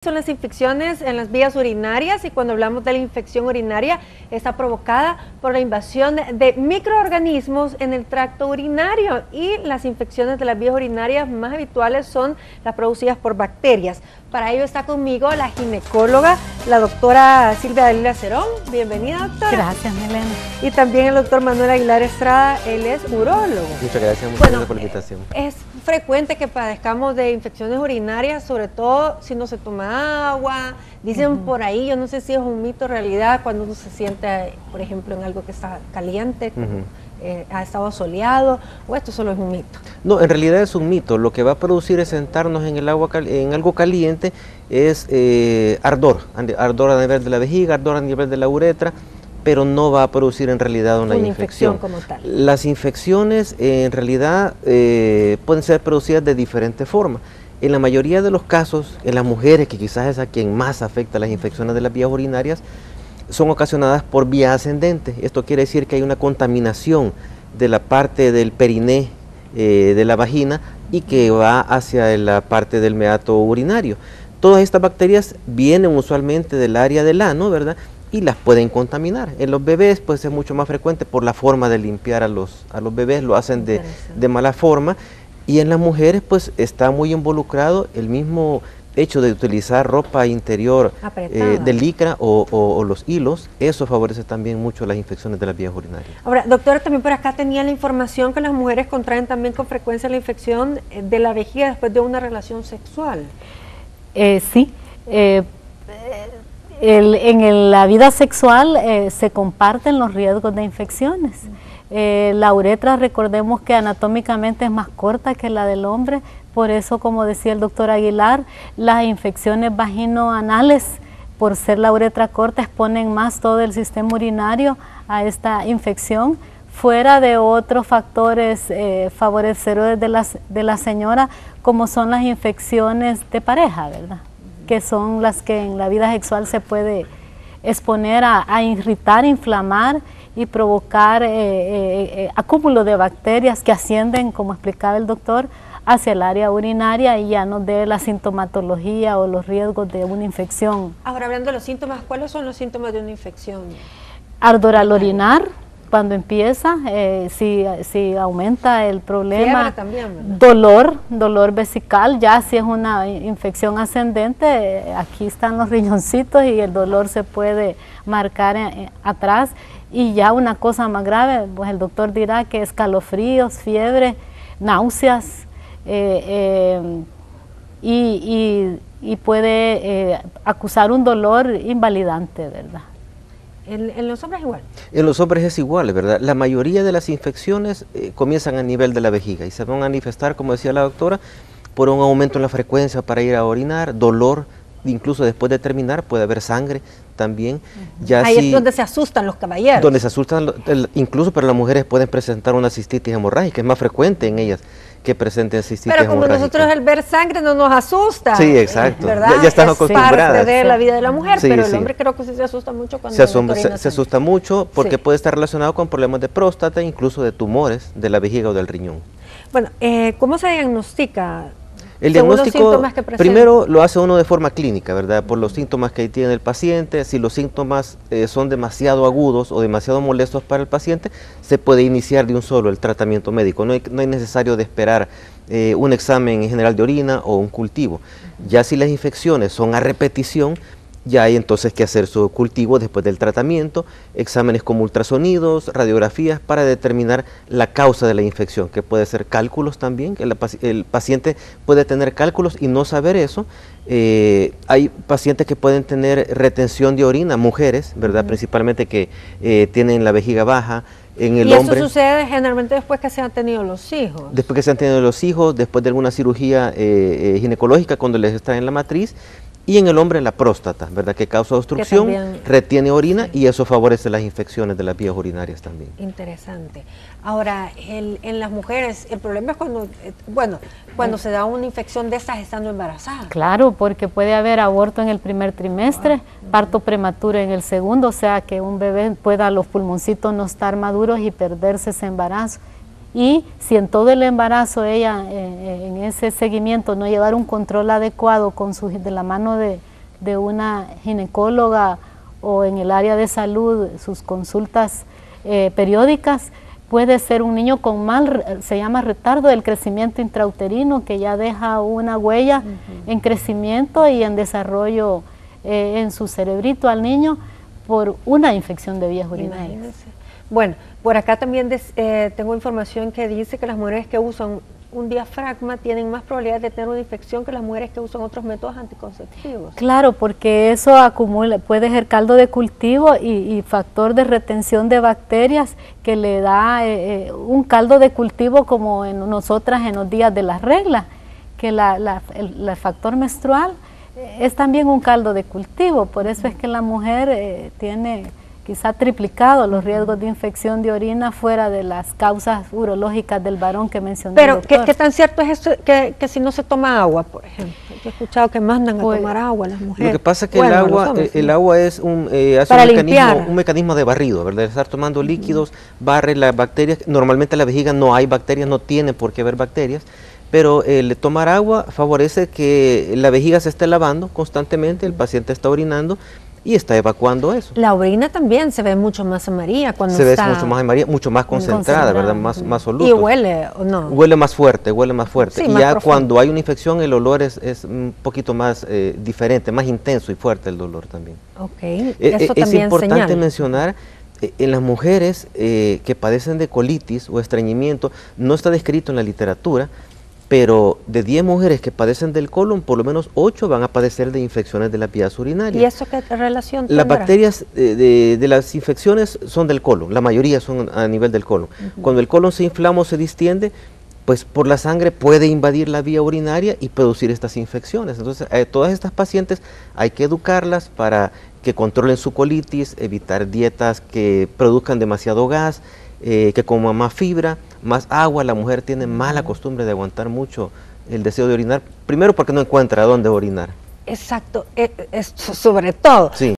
Son las infecciones en las vías urinarias, y cuando hablamos de la infección urinaria está provocada por la invasión de microorganismos en el tracto urinario, y las infecciones de las vías urinarias más habituales son las producidas por bacterias. Para ello está conmigo la ginecóloga, la doctora Silvia Dalila Cerón. Bienvenida, doctora. Gracias, Milena. Y también el doctor Manuel Aguilar Estrada, él es urólogo. Muchas gracias, muchas gracias por la invitación. Es frecuente que padezcamos de infecciones urinarias, sobre todo si no se toma agua. Dicen por ahí, yo no sé si es un mito o realidad, cuando uno se siente, por ejemplo, en algo que está caliente, ha estado soleado, o esto solo es un mito. No, en realidad es un mito. Lo que va a producir es sentarnos en el agua en algo caliente es ardor a nivel de la vejiga, ardor a nivel de la uretra, pero no va a producir en realidad una infección como tal. Las infecciones en realidad pueden ser producidas de diferentes formas. En la mayoría de los casos, en las mujeres, que quizás es a quien más afecta las infecciones de las vías urinarias, son ocasionadas por vía ascendente. Esto quiere decir que hay una contaminación de la parte del periné de la vagina y que va hacia la parte del meato urinario. Todas estas bacterias vienen usualmente del área del ano, ¿verdad? Y las pueden contaminar. En los bebés pues es mucho más frecuente por la forma de limpiar a los bebés, lo hacen de mala forma. Y en las mujeres pues está muy involucrado el mismo hecho de utilizar ropa interior de licra o los hilos. Eso favorece también mucho las infecciones de las vías urinarias. Ahora, doctora, también por acá tenía la información que las mujeres contraen también con frecuencia la infección de la vejiga después de una relación sexual. Sí. En la vida sexual se comparten los riesgos de infecciones. La uretra, recordemos que anatómicamente es más corta que la del hombre, por eso, como decía el doctor Aguilar, las infecciones vaginoanales, por ser la uretra corta, exponen más todo el sistema urinario a esta infección, fuera de otros factores favorecedores de la señora, como son las infecciones de pareja, ¿verdad? Que son las que en la vida sexual se puede exponer a irritar, inflamar y provocar acúmulo de bacterias que ascienden, como explicaba el doctor, hacia el área urinaria y ya nos dé la sintomatología o los riesgos de una infección. Ahora, hablando de los síntomas, ¿cuáles son los síntomas de una infección? Ardor al orinar, cuando empieza, si aumenta el problema. También, dolor vesical, ya si es una infección ascendente, aquí están los riñoncitos y el dolor se puede marcar atrás. Y ya una cosa más grave, pues el doctor dirá que escalofríos, fiebre, náuseas, y puede acusar un dolor invalidante, ¿verdad? ¿En los hombres igual? En los hombres es igual, ¿verdad? La mayoría de las infecciones comienzan a nivel de la vejiga y se van a manifestar, como decía la doctora, por un aumento en la frecuencia para ir a orinar, dolor, incluso después de terminar puede haber sangre también. Ya ahí es donde se asustan los caballeros. Donde se asustan, incluso para las mujeres pueden presentar una cistitis hemorrágica, es más frecuente en ellas que presenten cistitis hemorrágica. Pero como nosotros al ver sangre no nos asusta. Sí, exacto. ¿Verdad? Ya están acostumbradas. Es parte de la vida de la mujer, sí, pero sí. El hombre creo que sí se asusta mucho cuando se asusta mucho porque puede estar relacionado con problemas de próstata, incluso de tumores de la vejiga o del riñón. Bueno, ¿cómo se diagnostica? El diagnóstico primero lo hace uno de forma clínica, ¿verdad? Por los síntomas que tiene el paciente. Si los síntomas son demasiado agudos o demasiado molestos para el paciente, se puede iniciar de un solo el tratamiento médico. No es necesario de esperar un examen en general de orina o un cultivo. Ya si las infecciones son a repetición, ya hay entonces que hacer su cultivo después del tratamiento, exámenes como ultrasonidos, radiografías para determinar la causa de la infección, que puede ser cálculos también, que el paciente puede tener cálculos y no saber eso. Hay pacientes que pueden tener retención de orina, mujeres, ¿verdad? Principalmente que tienen la vejiga baja. En el hombre, eso sucede generalmente después que se han tenido los hijos. Después que se han tenido los hijos, después de alguna cirugía ginecológica, cuando les extraen la matriz. Y en el hombre la próstata, ¿verdad? Que causa obstrucción, también retiene orina, y eso favorece las infecciones de las vías urinarias también. Interesante. Ahora, en las mujeres, el problema es cuando se da una infección de estas estando embarazadas. Claro, porque puede haber aborto en el primer trimestre, parto prematuro en el segundo, o sea que un bebé pueda los pulmoncitos no estar maduros y perderse ese embarazo. y si en todo el embarazo ella en ese seguimiento no llevar un control adecuado con de la mano de una ginecóloga o en el área de salud, sus consultas periódicas, puede ser un niño con se llama retardo del crecimiento intrauterino, que ya deja una huella en crecimiento y en desarrollo en su cerebrito al niño por una infección de vías urinarias. Imagínense. Bueno, por acá también tengo información que dice que las mujeres que usan un diafragma tienen más probabilidad de tener una infección que las mujeres que usan otros métodos anticonceptivos. Claro, porque eso puede ser caldo de cultivo y factor de retención de bacterias que le da un caldo de cultivo como en nosotras en los días de las reglas, que el factor menstrual es también un caldo de cultivo, por eso es que la mujer tiene quizá triplicado los riesgos de infección de orina fuera de las causas urológicas del varón que mencioné. Pero, ¿qué tan cierto es esto que si no se toma agua, por ejemplo? Yo he escuchado que mandan a tomar agua a las mujeres. Lo que pasa es que el agua es un mecanismo de barrido, ¿verdad? Estar tomando líquidos, barre las bacterias. Normalmente en la vejiga no hay bacterias, no tiene por qué haber bacterias, pero el tomar agua favorece que la vejiga se esté lavando constantemente, el paciente está orinando y está evacuando eso. La orina también se ve mucho más amarilla cuando se ve mucho más amarilla, mucho más concentrada, ¿verdad? Más soluto. ¿Y huele o no? Huele más fuerte, Sí, y más ya profundo. Cuando hay una infección el olor es un poquito más diferente, más intenso y fuerte el dolor también. Ok, eso es también importante señala. mencionar en las mujeres que padecen de colitis o estreñimiento, no está descrito en la literatura, pero de 10 mujeres que padecen del colon, por lo menos 8 van a padecer de infecciones de las vías urinarias. ¿Y eso qué relación Las tendrá? bacterias de las infecciones son del colon, la mayoría son a nivel del colon. Cuando el colon se inflama o se distiende, pues por la sangre puede invadir la vía urinaria y producir estas infecciones. Entonces, todas estas pacientes hay que educarlas para que controlen su colitis, evitar dietas que produzcan demasiado gas, que coman más fibra, más agua. La mujer tiene mala costumbre de aguantar mucho el deseo de orinar, primero porque no encuentra dónde orinar. Exacto, sobre todo. Sí.